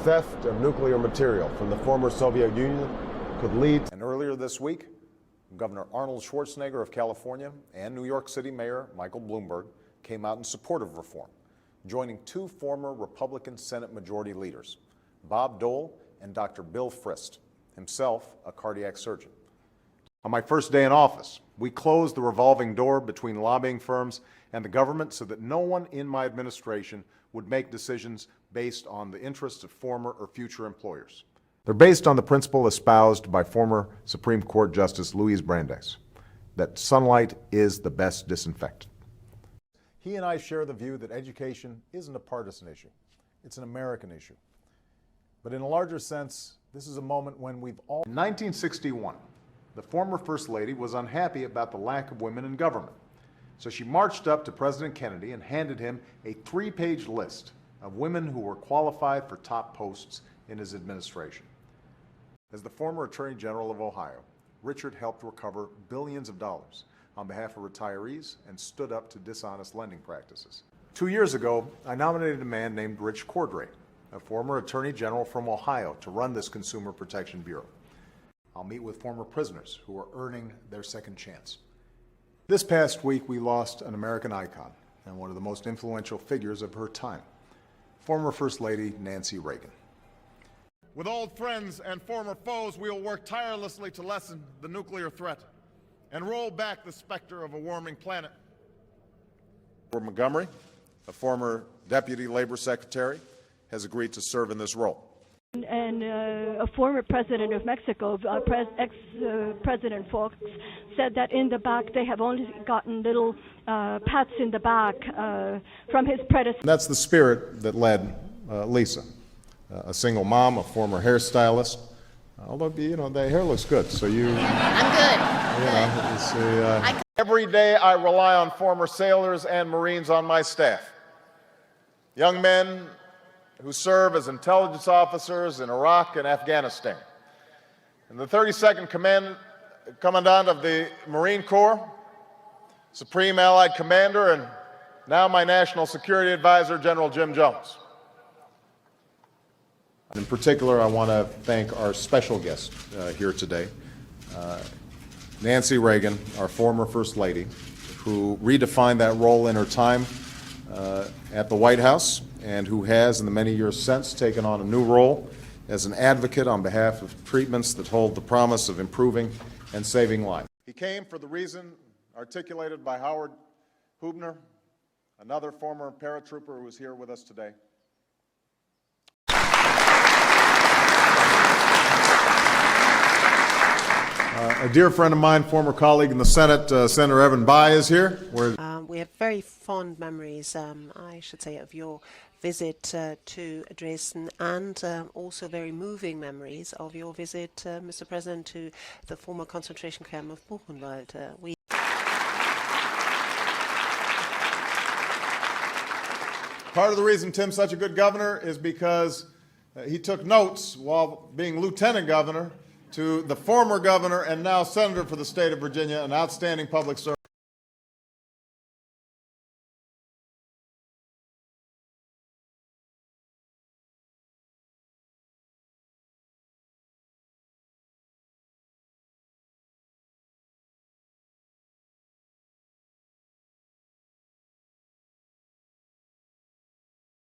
theft of nuclear material from the former Soviet Union could lead. And earlier this week, Governor Arnold Schwarzenegger of California and New York City Mayor Michael Bloomberg came out in support of reform, joining two former Republican Senate Majority Leaders, Bob Dole and Dr. Bill Frist, himself a cardiac surgeon. On my first day in office, we closed the revolving door between lobbying firms and the government so that no one in my administration would make decisions based on the interests of former or future employers. They're based on the principle espoused by former Supreme Court Justice Louise Brandeis, that sunlight is the best disinfectant. He and I share the view that education isn't a partisan issue. It's an American issue. But in a larger sense, this is a moment when we've all... In 1961, the former First Lady was unhappy about the lack of women in government. So she marched up to President Kennedy and handed him a 3-page list of women who were qualified for top posts in his administration. As the former Attorney General of Ohio, Richard helped recover billions of dollars on behalf of retirees and stood up to dishonest lending practices. 2 years ago, I nominated a man named Rich Cordray, a former Attorney General from Ohio, to run this Consumer Protection Bureau. I'll meet with former prisoners who are earning their second chance. This past week, we lost an American icon and one of the most influential figures of her time, former First Lady Nancy Reagan. With old friends and former foes, we will work tirelessly to lessen the nuclear threat and roll back the specter of a warming planet. Montgomery, a former Deputy Labor Secretary, has agreed to serve in this role. And a former president of Mexico, ex-President Fox, said that in the back they have only gotten little pats in the back from his predecessor. That's the spirit that led Lisa, a single mom, a former hairstylist. Although, you know, the hair looks good, so you... I'm good. You know, you see, every day I rely on former sailors and Marines on my staff. Young men who serve as intelligence officers in Iraq and Afghanistan. And the 32nd Commandant of the Marine Corps, Supreme Allied Commander, and now my National Security Advisor, General Jim Jones. In particular, I want to thank our special guest here today, Nancy Reagan, our former First Lady, who redefined that role in her time at the White House, and who has, in the many years since, taken on a new role as an advocate on behalf of treatments that hold the promise of improving and saving lives. He came for the reason articulated by Howard Hubner, another former paratrooper who is here with us today. A dear friend of mine, former colleague in the Senate, Senator Evan Bayh, is here. We have very fond memories, I should say, of your visit to Dresden, and also very moving memories of your visit, Mr. President, to the former concentration camp of Buchenwald. Part of the reason Tim's such a good governor is because he took notes while being lieutenant governor to the former governor and now senator for the state of Virginia, an outstanding public servant.